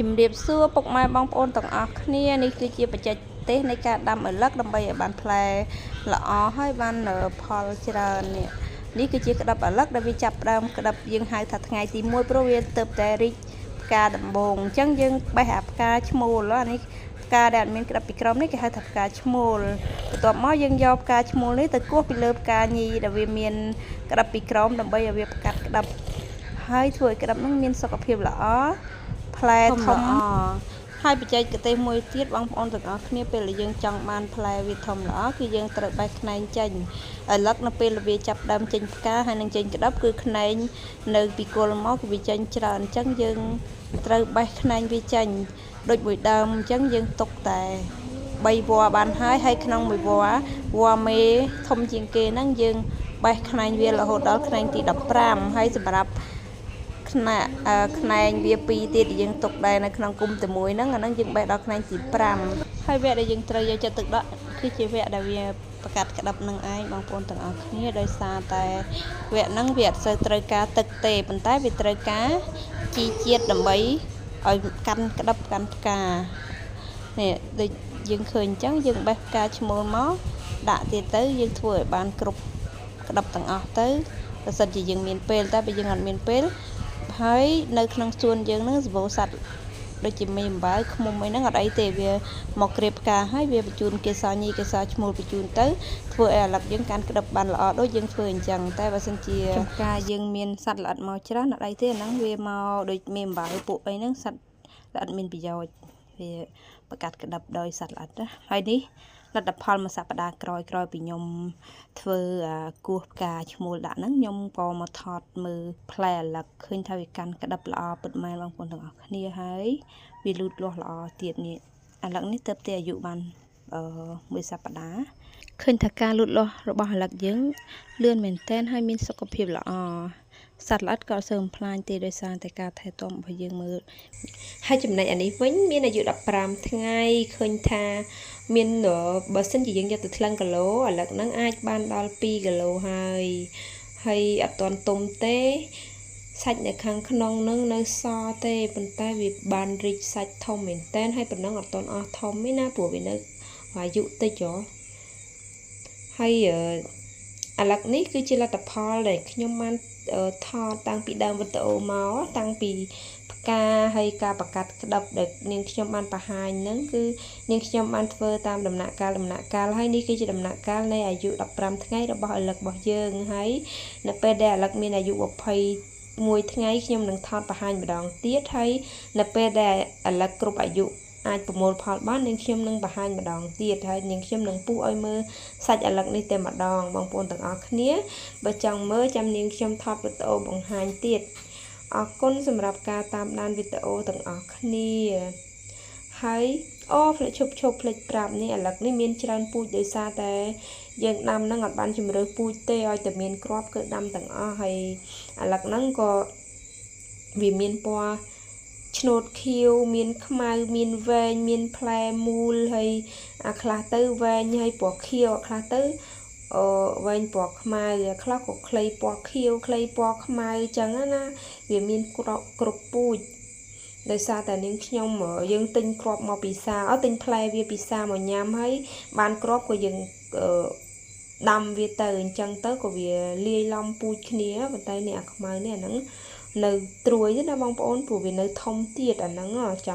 ជំរាបសួរពុកម៉ែបងប្អូនទាំងអស់គ្នានេះគឺជាបច្ចេកទេសនៃការដាំឪឡឹកដើម្បីឲ្យបានផ្លែល្អហើយបានផលច្រើននេះគឺជាក្តាប់ឪឡឹកដែលវាចាប់ផ្ដើមក្តាប់យើងហៅថាថ្ងៃទី1ព្រោះវាទៅតែរីកផ្កាដំបងអញ្ចឹងយើងបេះអាផ្កាឈ្មោលអានេះផ្កាដែលអត់មានក្តាប់ពីក្រោមនេះគេហៅថាផ្កាឈ្មោលបន្ទាប់មកយើងយកផ្កាឈ្មោលនេះទៅគោះពីលើផ្កាញីដែលវាមានក្តាប់ពីក្រោមដើម្បីឲ្យវាផ្កាត់ក្តាប់ហើយធ្វើឲ្យក្តាប់នឹងមានសុខភាពល្អផ្លែធំហើយបច្ចេកទេសមួយទៀតបងប្អូនទាំងអស់គ្នាពេលយើងចង់បានផ្លែវាធំល្អគឺយើងត្រូវបេះខ្នែងចេញឪឡឹកនៅពេលវាចាប់ដើមចេញផ្កាហើយនឹងចេញក្តាប់គឺខ្នែងនៅពីគល់មកគឺវាចេញច្រើនអញ្ចឹងយើងត្រូវបេះខ្នែងវាចេញដូចមួយដើមអញ្ចឹងយើងទុកតែ3វល្លិបានហើយក្នុងមួយវល្លិមេធំជាងគេហ្នឹងយើងបេះខ្នែងវារហូតដល់ខ្នែងទី15ហើយសម្រាប់ខ្នែងវា2ទៀតយើងទុកដែរនៅក្នុងគុម្ពតែមួយហ្នឹងអាហ្នឹងយើងបេះដល់ខ្នែងទី5ហើយវគ្គដែលយើងត្រូវយកចិត្តទុកដាក់គឺជាវគ្គដែលវាប្រកាសក្តាប់នឹងឯងបងប្អូនទាំងអស់គ្នាដោយសារតែវគ្គហ្នឹងវាអត់សូវត្រូវការទឹកទេប៉ុន្តែវាត្រូវការជីជាតិដើម្បីឲ្យកាន់ក្តាប់កាន់ផ្កានេះដូចយើងឃើញអញ្ចឹងយើងបេះផ្កាឈ្មោលមកដាក់ទៀតទៅយើងធ្វើឲ្យបានគ្រប់ក្តាប់ទាំងអស់ទៅបើសិនជាយើងមានពេលតែបើយើងអត់មានពេលហើយនៅក្នុងសួនយើងហ្នឹងសវោសัตว์ដូចជាមេអំបៅឃ្មុំអីហ្នឹងអត់អីទេវាមកក្រៀបផ្កាហើយវាបញ្ជូនគេសញីគេសឈ្មោលបញ្ជូនទៅធ្វើឲ្យអាឡឹកយើងកាន់ក្តាប់បានល្អដូចយើងធ្វើអញ្ចឹងតែបើសិនជាចំការយើងមានសត្វល្អិតមកច្រើនអត់អីទេអាហ្នឹងវាមកដូចមេអំបៅពួកអីហ្នឹងសត្វល្អិតមានប្រយោជន៍វាប្រកាសក្តាប់ដោយសត្វល្អិតណាហើយនេះលទ្ធផលមួយសប្តាហ៍ក្រោយពីខ្ញុំធ្វើគោះផ្កាឈ្មោលដាក់ហ្នឹងខ្ញុំក៏មកថតមើលផ្លែអាឡឹកឃើញថាវាកាន់ក្តាប់ល្អពិតមែនបងប្អូនទាំងអស់គ្នាហើយវាលូតលាស់ល្អទៀតនេះអាឡឹកនេះទៅតែអាយុបានមួយសប្តាហ៍ឃើញថាការលូតលាស់របស់អាឡឹកយើងលឿនមែនទែនហើយមានសុខភាពល្អសត្វល្អិតក៏អត់សូវបំផ្លាញទេដោយសារតែការថែទាំរបស់យើងមើលហើយចំណែកអានេះវិញមានអាយុ15ថ្ងៃឃើញថាមានបើសិនជាយើងយកទៅថ្លឹងគីឡូអាឡឹកហ្នឹងអាចបានដល់2គីឡូហើយអត់ទាន់ទុំទេសាច់នៅខាងក្នុងហ្នឹងនៅសទេប៉ុន្តែវាបានរីកសាច់ធំមែនតើហើយប៉ុណ្ណឹងអត់ទាន់អស់ធំទេណាព្រោះវានៅអាយុតិចហើយអាឡឹកនេះគឺជាលទ្ធផលដែលខ្ញុំបានថតតាំងពីដើមវីដេអូមកតាំងពីផ្កាហើយការប្រកាសក្តាប់ដែលនាងខ្ញុំបានបង្ហាញហ្នឹងគឺនាងខ្ញុំបានធ្វើតាមដំណាក់កាលហើយនេះគឺជាដំណាក់កាលនៃអាយុ15ថ្ងៃរបស់អាឡឹករបស់យើងហើយនៅពេលដែលអាឡឹកមានអាយុ21ថ្ងៃខ្ញុំនឹងថតបង្ហាញម្ដងទៀតហើយនៅពេលដែលអាឡឹកគ្រប់អាយុអាចប្រមូលផលបាននាងខ្ញុំនឹងបង្ហាញម្ដងទៀតហើយនាងខ្ញុំនឹងពុះឲ្យមើលសាច់អាឡឹកនេះតែម្ដងបងប្អូនទាំងអស់គ្នាបើចង់មើលចាំនាងខ្ញុំថតវីដេអូបង្ហាញទៀតអរគុណសម្រាប់ការតាមដានវីដេអូទាំងអស់គ្នាហើយផ្លេចឈប់ផ្លេចប្រាប់នេះអាឡឹកនេះមានច្រើនពូជដោយសារតែយើងដាំហ្នឹងអត់បានជំរឿពូជទេឲ្យតែមានគ្រាប់គឺដាំទាំងអស់ហើយអាឡឹកហ្នឹងក៏វាមានពណ៌ឆ្នោតខៀវមានខ្មៅមានវែងមានផ្លែមូលហើយអាខ្លះទៅវែងហើយពណ៌ខៀវអាខ្លះទៅវែងពណ៌ខ្មៅខ្លះក៏ខ្លីពណ៌ខៀវខ្លីពណ៌ខ្មៅអញ្ចឹងណាវាមានគ្រប់ពូជដោយសារតែនាងខ្ញុំយើងទិញគ្រាប់មកពីផ្សារទិញផ្លែវាពីផ្សារមកញ៉ាំហើយបានគ្រាប់ក៏យើងដាំវាទៅអញ្ចឹងទៅក៏វាលាយឡំពូជគ្នាប៉ុន្តែនេះអាខ្មៅនេះអាហ្នឹងនៅត្រួយទេណាបងប្អូនព្រោះវានៅធំទៀតអាហ្នឹងចាំ